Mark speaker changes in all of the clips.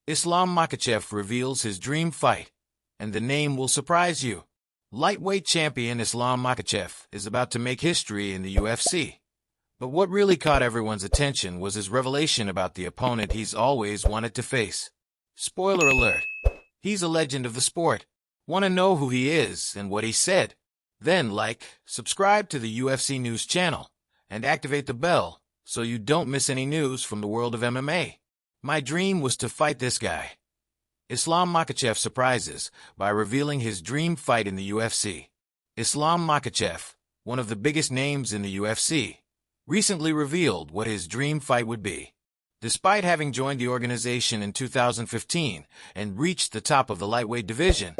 Speaker 1: Islam Makhachev reveals his dream fight, and the name will surprise you. Lightweight champion Islam Makhachev is about to make history in the UFC. But what really caught everyone's attention was his revelation about the opponent he's always wanted to face. Spoiler alert, he's a legend of the sport. Want to know who he is and what he said? Then subscribe to the UFC News channel, and activate the bell so you don't miss any news from the world of MMA. My dream was to fight this guy. Islam Makhachev surprises by revealing his dream fight in the UFC. Islam Makhachev, one of the biggest names in the UFC, recently revealed what his dream fight would be. Despite having joined the organization in 2015 and reached the top of the lightweight division,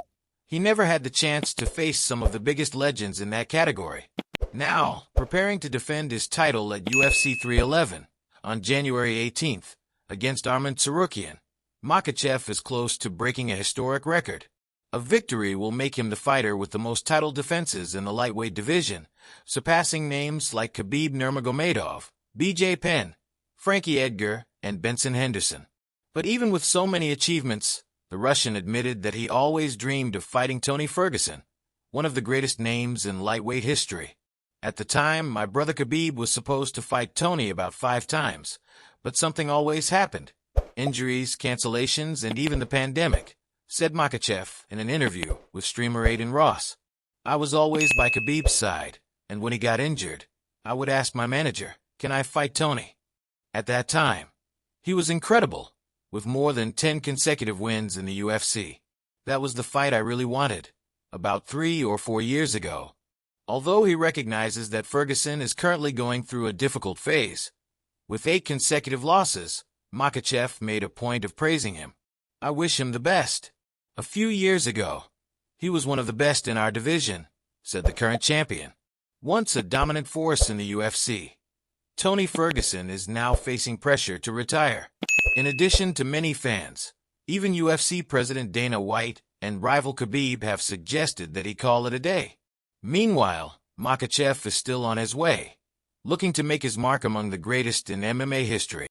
Speaker 1: he never had the chance to face some of the biggest legends in that category. Now, preparing to defend his title at UFC 311 on January 18th against Arman Tsarukyan, Makhachev is close to breaking a historic record. A victory will make him the fighter with the most title defenses in the lightweight division, surpassing names like Khabib Nurmagomedov, Penn, Frankie Edgar, and Benson Henderson. But even with so many achievements, the Russian admitted that he always dreamed of fighting Tony Ferguson, one of the greatest names in lightweight history. At the time, my brother Khabib was supposed to fight Tony about 5 times, but something always happened. Injuries, cancellations, and even the pandemic, said Makhachev in an interview with streamer Aiden Ross. I was always by Khabib's side, and when he got injured, I would ask my manager, can I fight Tony? At that time, he was incredible, with more than 10 consecutive wins in the UFC. That was the fight I really wanted, about 3 or 4 years ago. Although he recognizes that Ferguson is currently going through a difficult phase, with 8 consecutive losses, Makhachev made a point of praising him. I wish him the best. A few years ago, he was one of the best in our division, said the current champion. Once a dominant force in the UFC, Tony Ferguson is now facing pressure to retire. In addition to many fans, even UFC President Dana White and rival Khabib have suggested that he call it a day. Meanwhile, Makhachev is still on his way, looking to make his mark among the greatest in MMA history.